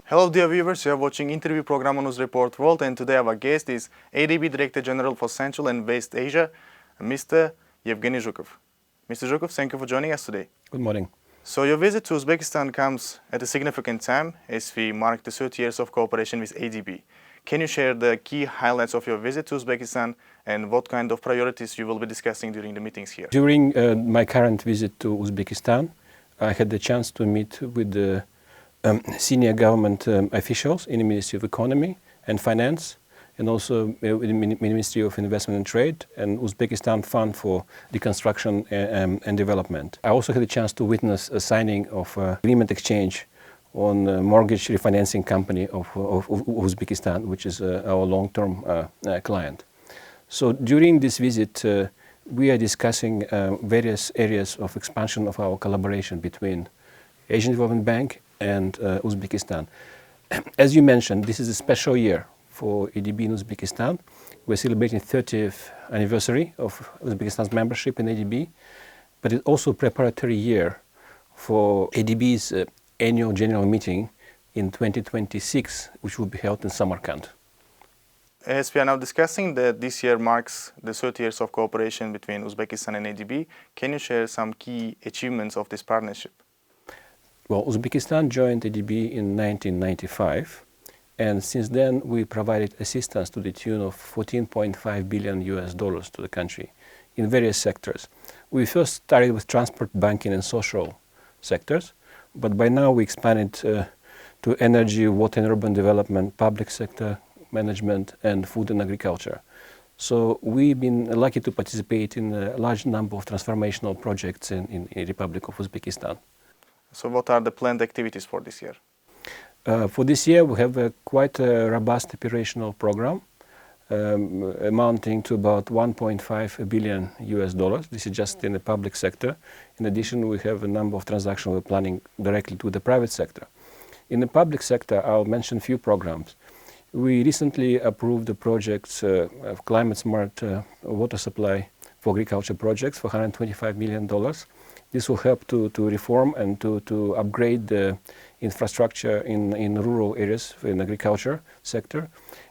Hello dear viewers, you are watching interview program on UzReport World, and today our guest is ADB Director General for Central and West Asia, Mr. Eugene Zhukov. Mr. Zhukov, thank you for joining us today. Good morning. So your visit to Uzbekistan comes at a significant time as we mark the 30 years of cooperation with ADB. Can you share the key highlights of your visit to Uzbekistan and what kind of priorities you will be discussing during the meetings here? During my current visit to Uzbekistan, I had the chance to meet with the senior government officials in the Ministry of Economy and Finance, and also with the Ministry of Investment and Trade and Uzbekistan Fund for Reconstruction and Development. I also had the chance to witness a signing of agreement exchange on a mortgage refinancing company of Uzbekistan, which is our long-term client. So during this visit, we are discussing various areas of expansion of our collaboration between Asian Development Bank and Uzbekistan. As you mentioned, this is a special year for ADB in Uzbekistan. We're celebrating 30th anniversary of Uzbekistan's membership in ADB, but it's also a preparatory year for ADB's annual general meeting in 2026, which will be held in Samarkand. As we are now discussing that this year marks the 30 years of cooperation between Uzbekistan and ADB, can you share some key achievements of this partnership? Well, Uzbekistan joined ADB in 1995, and since then we provided assistance to the tune of $14.5 billion to the country in various sectors. We first started with transport, banking and social sectors, but by now we expanded to energy, water and urban development, public sector management and food and agriculture. So we've been lucky to participate in a large number of transformational projects in the Republic of Uzbekistan. So what are the planned activities for this year? For this year, we have quite a robust operational program amounting to about $1.5 billion. This is just in the public sector. In addition, we have a number of transactions we're planning directly to the private sector. In the public sector, I'll mention a few programs. We recently approved the projects of climate-smart water supply for agriculture projects for $125 million. This will help to reform and to upgrade the infrastructure in rural areas in agriculture sector.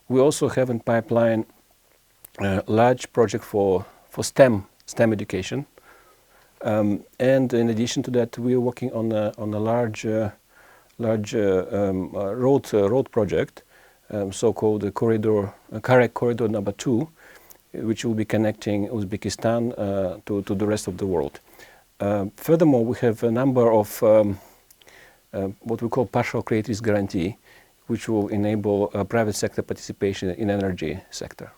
We also have in pipeline a large project for STEM education. And in addition to that, we are working on a large road project, so-called corridor, Karek Corridor number 2, which will be connecting Uzbekistan to the rest of the world. Furthermore, we have a number of what we call partial credit risk guarantee, which will enable private sector participation in energy sector.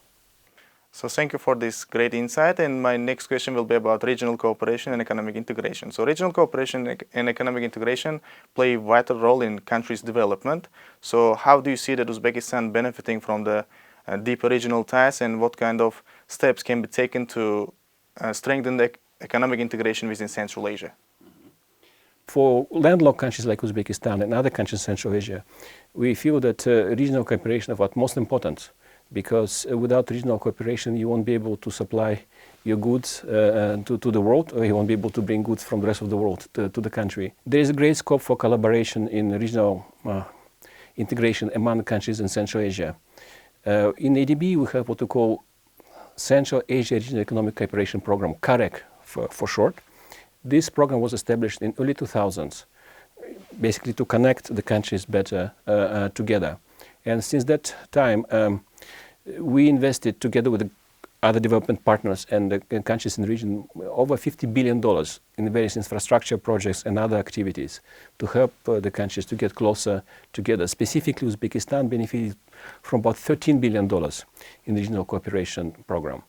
So thank you for this great insight, and my next question will be about regional cooperation and economic integration. So regional cooperation and economic integration play a vital role in countries' development. So how do you see that Uzbekistan benefiting from the deeper regional ties, and what kind of steps can be taken to strengthen the economic integration within Central Asia? For landlocked countries like Uzbekistan and other countries in Central Asia, we feel that regional cooperation is of utmost importance, because without regional cooperation you won't be able to supply your goods to the world, or you won't be able to bring goods from the rest of the world to the country. There is a great scope for collaboration in regional integration among countries in Central Asia. In ADB we have what we call Central Asia Regional Economic Cooperation Program, CAREC for short. This program was established in early 2000s, basically to connect the countries better together. And since that time, we invested together with other development partners and the countries in the region over $50 billion in various infrastructure projects and other activities to help the countries to get closer together. Specifically, Uzbekistan benefited from about $13 billion in the regional cooperation program.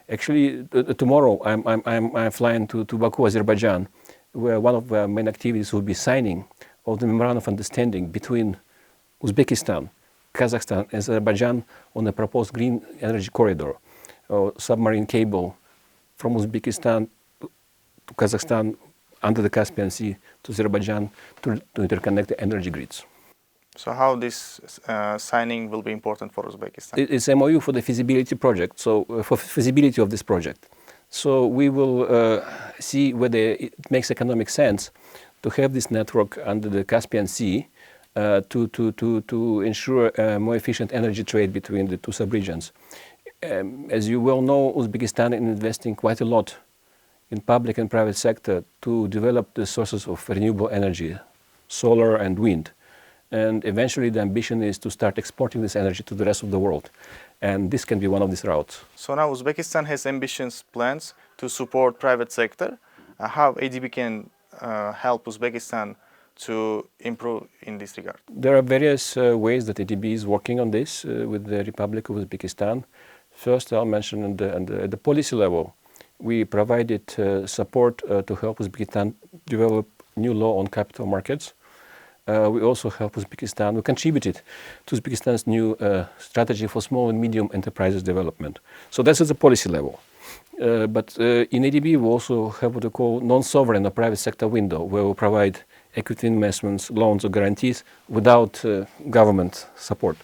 Actually, tomorrow I'm flying to Baku, Azerbaijan, where one of the main activities will be signing of the memorandum of understanding between Uzbekistan, Kazakhstan, and Azerbaijan on the proposed green energy corridor, or submarine cable from Uzbekistan to Kazakhstan under the Caspian Sea to Azerbaijan to interconnect the energy grids. So how this signing will be important for Uzbekistan? It's MOU for the feasibility project, so for feasibility of this project. So we will see whether it makes economic sense to have this network under the Caspian Sea to ensure a more efficient energy trade between the two sub-regions. As you well know, Uzbekistan is investing quite a lot in public and private sector to develop the sources of renewable energy, solar and wind. And eventually the ambition is to start exporting this energy to the rest of the world. And this can be one of these routes. So now Uzbekistan has ambitious plans to support private sector. How ADB can help Uzbekistan to improve in this regard? There are various ways that ADB is working on this with the Republic of Uzbekistan. First, I'll mention at the policy level, we provided support to help Uzbekistan develop new law on capital markets. We also help Uzbekistan, we contributed to Uzbekistan's new strategy for small and medium enterprises development. So that's at the policy level. But in ADB, we also have what we call non-sovereign or private sector window, where we provide equity investments, loans or guarantees without government support.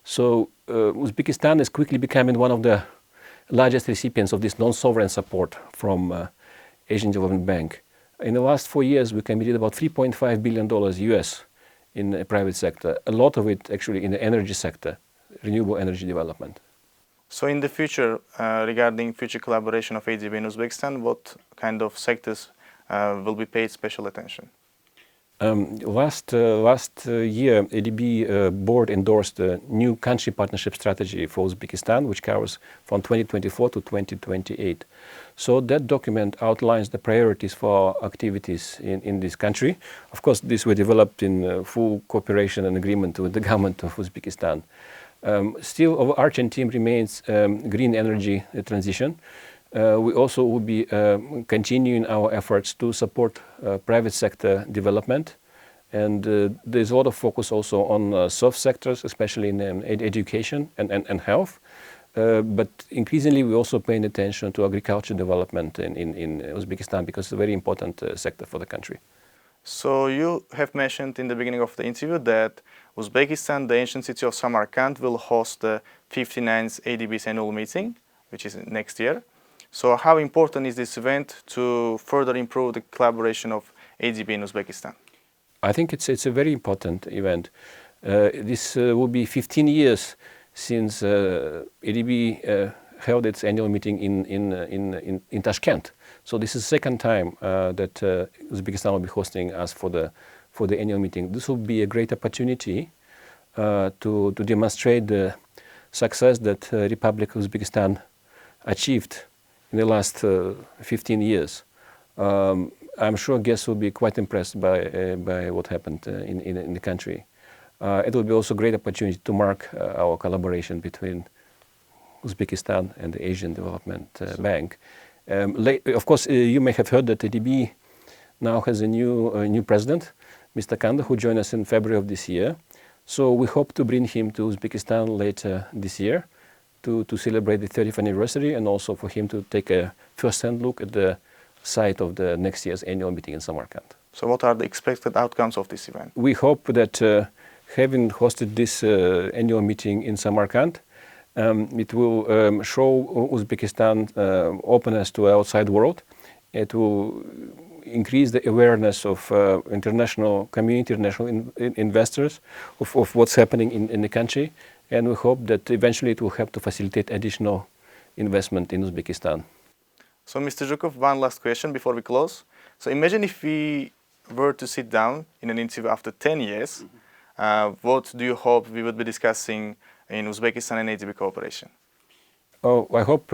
So Uzbekistan is quickly becoming one of the largest recipients of this non-sovereign support from Asian Development Bank. In the last 4 years, we committed about $3.5 billion US in the private sector, a lot of it actually in the energy sector, renewable energy development. So in the future, regarding future collaboration of ADB in Uzbekistan, what kind of sectors will be paid special attention? Last year, ADB board endorsed a new country partnership strategy for Uzbekistan, which covers from 2024 to 2028. So that document outlines the priorities for our activities in this country. Of course, these were developed in full cooperation and agreement with the government of Uzbekistan. Still, our overarching theme remains green energy transition. We also will be continuing our efforts to support private sector development. And there's a lot of focus also on soft sectors, especially in education and health. But increasingly, we're also paying attention to agriculture development in Uzbekistan because it's a very important sector for the country. So you have mentioned in the beginning of the interview that Uzbekistan, the ancient city of Samarkand, will host the 59th ADB's annual meeting, which is next year. So how important is this event to further improve the collaboration of ADB in Uzbekistan? I think it's a very important event. This will be 15 years since ADB held its annual meeting in Tashkent. So this is the second time that Uzbekistan will be hosting us for the annual meeting. This will be a great opportunity to demonstrate the success that Republic of Uzbekistan achieved in the last 15 years. I'm sure guests will be quite impressed by what happened in the country. It will be also a great opportunity to mark our collaboration between Uzbekistan and the Asian Development Bank. Of course, you may have heard that ADB now has a new president, Mr. Kanda, who joined us in February of this year. So we hope to bring him to Uzbekistan later this year to celebrate the 30th anniversary and also for him to take a first-hand look at the site of the next year's annual meeting in Samarkand. So what are the expected outcomes of this event? We hope that having hosted this annual meeting in Samarkand, it will show Uzbekistan openness to the outside world. It will increase the awareness of international community, international investors of what's happening in the country. And we hope that eventually it will help to facilitate additional investment in Uzbekistan. So Mr. Zhukov, one last question before we close. So imagine if we were to sit down in an interview after 10 years, what do you hope we would be discussing in Uzbekistan and ADB cooperation? Oh, I hope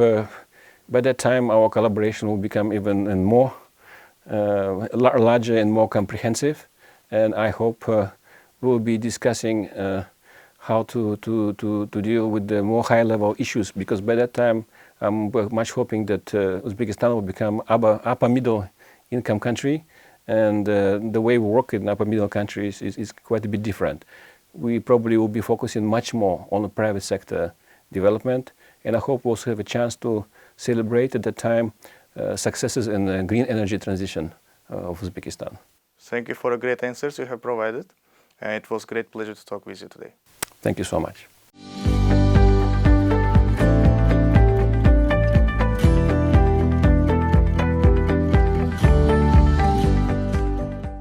by that time our collaboration will become even more larger and more comprehensive. And I hope we'll be discussing how to deal with the more high-level issues, because by that time I'm much hoping that Uzbekistan will become upper middle income country, and the way we work in upper middle countries is quite a bit different. We probably will be focusing much more on the private sector development, and I hope we'll also have a chance to celebrate at that time successes in the green energy transition of Uzbekistan. Thank you for the great answers you have provided. It was a great pleasure to talk with you today. Thank you so much.